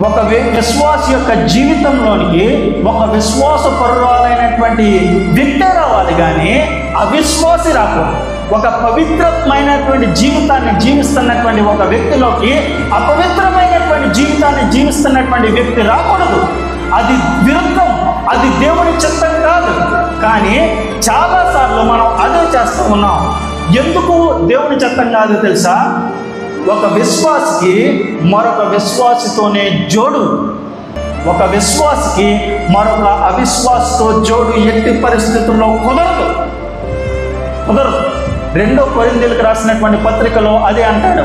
ఒక విశ్వాస యొక్క జీవితంలోనికి ఒక విశ్వాసపరురాలైనటువంటి వ్యక్తే రావాలి, కానీ అవిశ్వాసి రాకూడదు. ఒక పవిత్రమైనటువంటి జీవితాన్ని జీవిస్తున్నటువంటి ఒక వ్యక్తిలోకి అపవిత్రమైనటువంటి జీవితాన్ని జీవిస్తున్నటువంటి వ్యక్తి రాకూడదు. అది విరుద్ధం, అది దేవుని చిత్తం కాదు. కానీ చాలాసార్లు మనం అదే చేస్తూ ఉన్నాం. ఎందుకు దేవుని చిత్తం కాదు తెలుసా? ఒక విశ్వాసికి మరొక విశ్వాసితోనే జోడు, ఒక విశ్వాసికి మరొక అవిశ్వాసతో జోడు ఎట్టి పరిస్థితుల్లో కుదరదు. 2 కొరింథీయులకు రాసినటువంటి పత్రికలో అదే అంటాడు.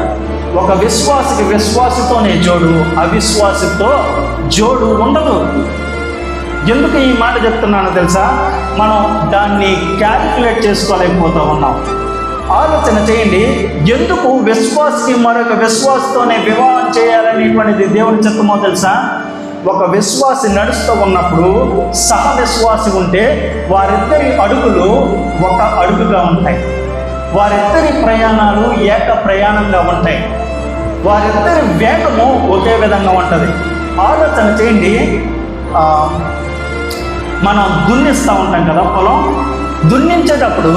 ఒక విశ్వాసికి విశ్వాసితోనే జోడు, అవిశ్వాసితో జోడు ఉండదు. ఎందుకు ఈ మాట చెప్తున్నానో తెలుసా? మనం దాన్ని క్యాలిక్యులేట్ చేసుకోలేకపోతూ ఉన్నాం. ఆలోచన చేయండి, ఎందుకు విశ్వాసికి మరొక విశ్వాసతోనే వివాహం చేయాలనేటువంటిది దేవుని చిత్తమో తెలుసా? ఒక విశ్వాసి నడుస్తూ ఉన్నప్పుడు సహ విశ్వాసి ఉంటే వారిద్దరి అడుగులు ఒక అడుగుగా ఉంటాయి, వారిద్దరి ప్రయాణాలు ఏక ప్రయాణంగా ఉంటాయి, వారిద్దరి వేగము ఒకే విధంగా ఉంటుంది. ఆలోచన చేయండి, మనం దున్నిస్తూ ఉంటాం కదా పొలం. దున్నించేటప్పుడు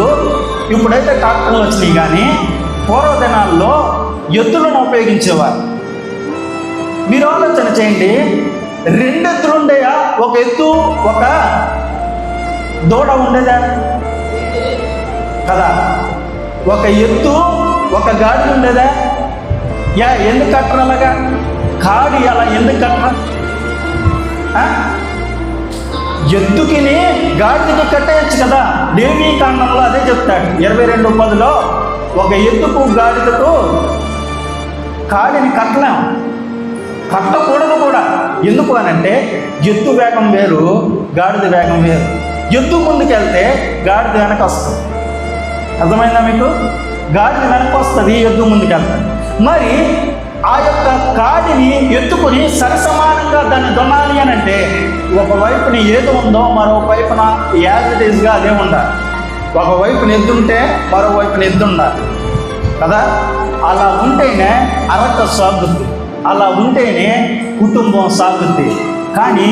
ఇప్పుడైతే ట్రాక్టర్లు వచ్చినాయి, కానీ పూర్వదినాల్లో ఎద్దులను ఉపయోగించేవారు. మీరు ఆలోచన చేయండి, 2 ఎద్దులు ఉండేయా? ఒక ఎద్దు ఒక దూడ ఉండేదా కదా? ఒక ఎద్దు ఒక గాడి ఉండేదా? ఎందుకు కట్టరు అలాగా? కాడి అలా ఎందుకు కట్టరా? ఎద్దుకిని గాడిదకి కట్టేయచ్చు కదా. లేవీ కాండంలో అదే చెప్తాడు 22:10లో. ఒక ఎద్దుకు గాడిదకు కాడిని కట్టలేము, కట్టకూడదు కూడా. ఎందుకు అనంటే ఎద్దు వేగం వేరు, గాడిద వేగం వేరు. ఎద్దు ముందుకెళ్తే గాడిద వెనక వస్తుంది. అర్థమైందా మీకు? గాడిద వెనక వస్తుంది, ఎద్దు ముందుకెళ్తుంది. మరి ఆ యొక్క కాడిని ఎత్తుకుని సరసమానంగా దాన్ని దున్నాలి అని అంటే ఒకవైపున ఏది ఉందో మరోవైపున యాజ్ ఇట్ ఈజ్గా అదే ఉండాలి. ఒకవైపున ఎద్దుంటే మరోవైపున ఎద్దు ఉండాలి కదా. అలా ఉంటేనే అరక సాగుద్ది, అలా ఉంటేనే కుటుంబం సాగుద్ది. కానీ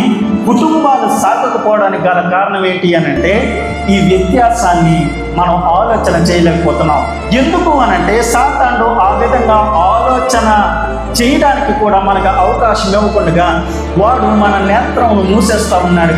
కుటుంబాలు సాగకపోవడానికి గల కారణం ఏంటి అని అంటే ఈ వ్యత్యాసాన్ని మనం ఆలోచన చేయలేకపోతున్నాం. ఎందుకు అనంటే సాతానుడు ఆ విధంగా ఆలోచన చేయడానికి కూడా మనకు అవకాశం ఇవ్వకుండా వాడు మన నేత్రమును మూసేస్తూ ఉన్నాడు.